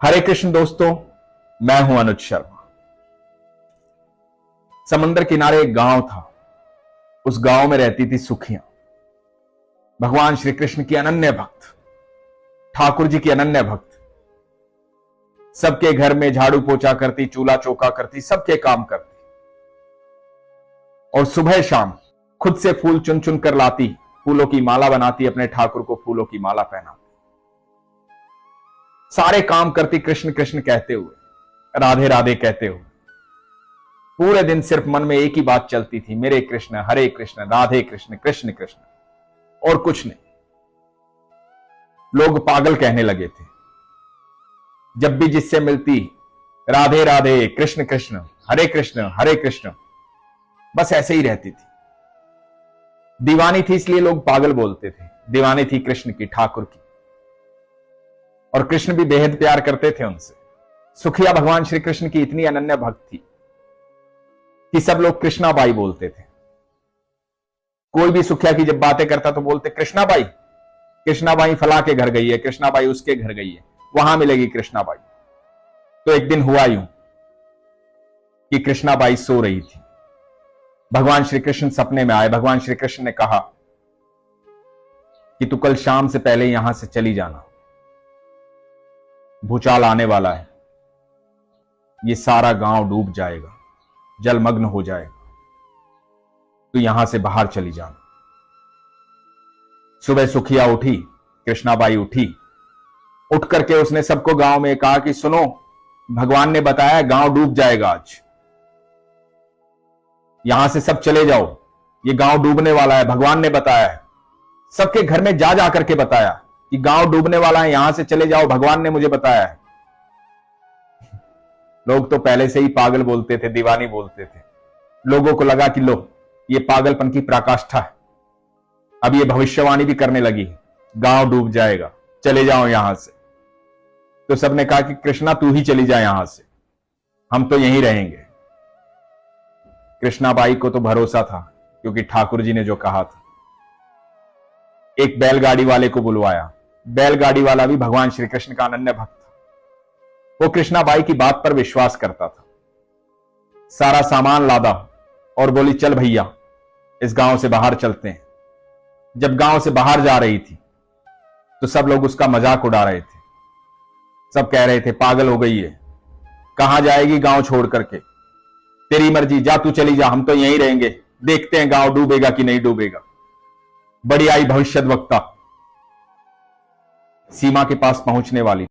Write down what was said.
हरे कृष्ण दोस्तों, मैं हूं अनुज शर्मा। समंदर किनारे एक गांव था। उस गांव में रहती थी सुखियां, भगवान श्री कृष्ण की अनन्य भक्त, ठाकुर जी की अनन्य भक्त। सबके घर में झाड़ू पोछा करती, चूल्हा चौका करती, सबके काम करती और सुबह शाम खुद से फूल चुन चुन कर लाती, फूलों की माला बनाती, अपने ठाकुर को फूलों की माला पहनाती। सारे काम करती कृष्ण कृष्ण कहते हुए, राधे राधे कहते हुए। पूरे दिन सिर्फ मन में एक ही बात चलती थी, मेरे कृष्ण, हरे कृष्ण, राधे कृष्ण, कृष्ण कृष्ण, और कुछ नहीं। लोग पागल कहने लगे थे। जब भी जिससे मिलती, राधे राधे, कृष्ण कृष्ण, हरे कृष्ण, बस ऐसे ही रहती थी। दीवानी थी इसलिए लोग पागल बोलते थे। दीवानी थी कृष्ण की, ठाकुर की, और कृष्ण भी बेहद प्यार करते थे उनसे। सुखिया भगवान श्री कृष्ण की इतनी अनन्य भक्त थी कि सब लोग कृष्णाबाई बोलते थे। कोई भी सुखिया की जब बातें करता तो बोलते कृष्णाबाई, कृष्णाबाई फला के घर गई है, कृष्णाबाई उसके घर गई है, वहां मिलेगी कृष्णाबाई। तो एक दिन हुआ यूं कि कृष्णाबाई सो रही थी। भगवान श्री कृष्ण सपने में आए। भगवान श्री कृष्ण ने कहा कि तू कल शाम से पहले यहां से चली जाना, भूचाल आने वाला है, ये सारा गांव डूब जाएगा, जलमग्न हो जाएगा, तो यहां से बाहर चली जाना। सुबह सुखिया उठी, कृष्णाबाई उठी। उठ करके उसने सबको गांव में कहा कि सुनो, भगवान ने बताया गांव डूब जाएगा आज, यहां से सब चले जाओ, ये गांव डूबने वाला है, भगवान ने बताया है। सबके घर में जा जाकर के बताया कि गांव डूबने वाला है, यहां से चले जाओ, भगवान ने मुझे बताया है। लोग तो पहले से ही पागल बोलते थे, दीवानी बोलते थे। लोगों को लगा कि लो, ये पागलपन की पराकाष्ठा है। अब ये भविष्यवाणी भी करने लगी, गांव डूब जाएगा, चले जाओ यहां से। तो सबने कहा कि कृष्णा तू ही चली जा यहां से, हम तो यहीं रहेंगे। कृष्णाबाई को तो भरोसा था, क्योंकि ठाकुर जी ने जो कहा था। एक बैलगाड़ी वाले को बुलवाया। बैलगाड़ी वाला भी भगवान श्री कृष्ण का अनन्य भक्त था। वो कृष्णाबाई की बात पर विश्वास करता था। सारा सामान लादा और बोली चल भैया, इस गांव से बाहर चलते हैं। जब गांव से बाहर जा रही थी तो सब लोग उसका मजाक उड़ा रहे थे। सब कह रहे थे पागल हो गई है, कहां जाएगी गांव छोड़ करके, तेरी मर्जी, जा तू चली जा, हम तो यहीं रहेंगे, देखते हैं गांव डूबेगा कि नहीं डूबेगा। बड़ी आई भविष्यद्वक्ता सीमा के पास पहुंचने वाली।